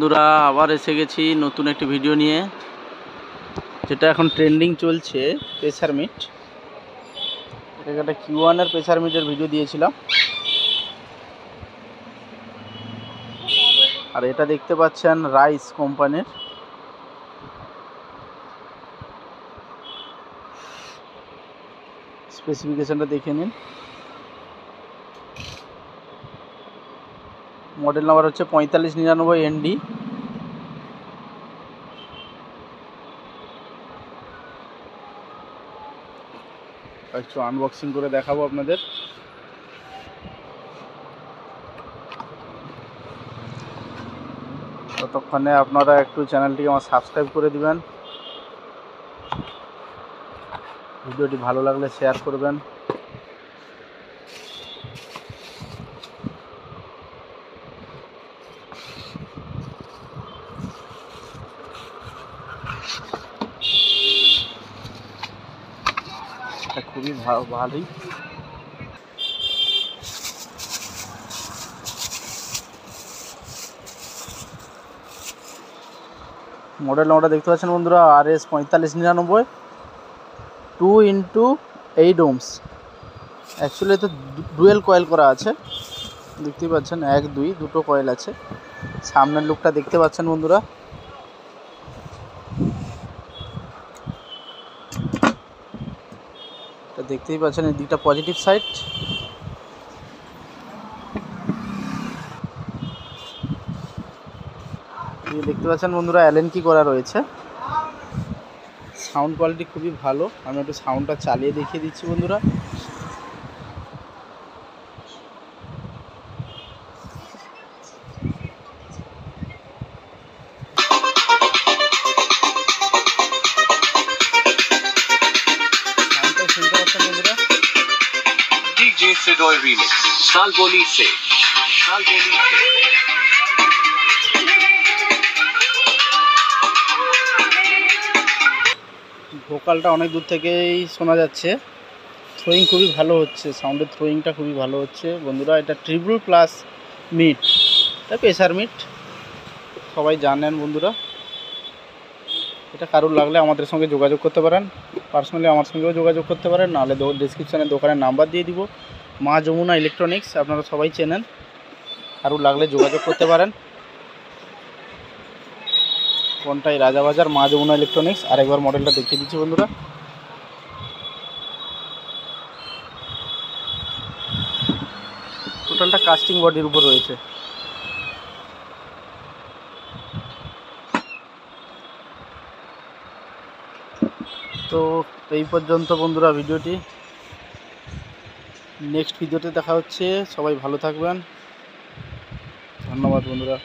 বন্ধুরা আবার এসে গেছি নতুন একটি ভিডিও নিয়ে, যেটা এখন ট্রেন্ডিং চলছে প্রেসার মিট। এটাকে একটা Q1 এর প্রেসার মিটের ভিডিও দিয়েছিলাম, আর এটা দেখতে পাচ্ছেন রাইস কোম্পানির। স্পেসিফিকেশনটা দেখে নিন। মডেল নাম্বার হচ্ছে 4599 ND। একটু আনবক্সিং করে দেখাবো আপনাদের। ততক্ষণে আপনারা একটু চ্যানেলটিকে আমার সাবস্ক্রাইব করে দিবেন, ভিডিওটি ভালো লাগলে শেয়ার করবেন। এটা খুবই ভালোই। মডেল নাম্বারটা দেখতে পাচ্ছেন বন্ধুরা, RS 4599 2x8 ohms। অ্যাকচুয়ালি তো ডুয়েল কয়েল করা আছে, দেখতেই পাচ্ছেন 1 2 দুটো কয়েল আছে। সামনের লুকটা দেখতে পাচ্ছেন বন্ধুরা। এটা দেখতেই পাচ্ছেন, এই দিকটা পজিটিভ সাইড। দেখতে পাচ্ছেন বন্ধুরা, অ্যালেন কি করা রয়েছে। সাউন্ড কোয়ালিটি খুবই ভালো। আমি একটু সাউন্ডটা চালিয়ে দেখিয়ে দিচ্ছি বন্ধুরা। সাউন্ডটা শুনতে পাচ্ছেন বন্ধুরা। DJ Sidoy Remix, Salboni se. ভোকালটা অনেক দূর থেকেই শোনা যাচ্ছে। থ্রোয়িং খুবই ভালো হচ্ছে, সাউন্ডের থ্রোয়িংটা খুবই ভালো হচ্ছে বন্ধুরা। এটা ট্রিপল প্লাস মিট, এটা প্রেসার মিট, সবাই জানেন বন্ধুরা। এটা কারোর লাগলে আমাদের সঙ্গে যোগাযোগ করতে পারেন, পার্সোনালি আমার সঙ্গেও যোগাযোগ করতে পারেন, নাহলে ডিসক্রিপশানে দোকানের নাম্বার দিয়ে দিব। মা যমুনা ইলেকট্রনিক্স, আপনারা সবাই চেনেন, কারোর লাগলে যোগাযোগ করতে পারেন। কোনটাই রাজাবাজার, মা যমুনা ইলেকট্রনিক্স। আরেকবার মডেলটা দেখিয়ে দিচ্ছি বন্ধুরা। টোটালটা কাস্টিং বডির উপর রয়েছে। তো এই পর্যন্ত বন্ধুরা ভিডিওটি। নেক্সট ভিডিওতে দেখা হচ্ছে। সবাই ভালো থাকবেন, ধন্যবাদ বন্ধুরা।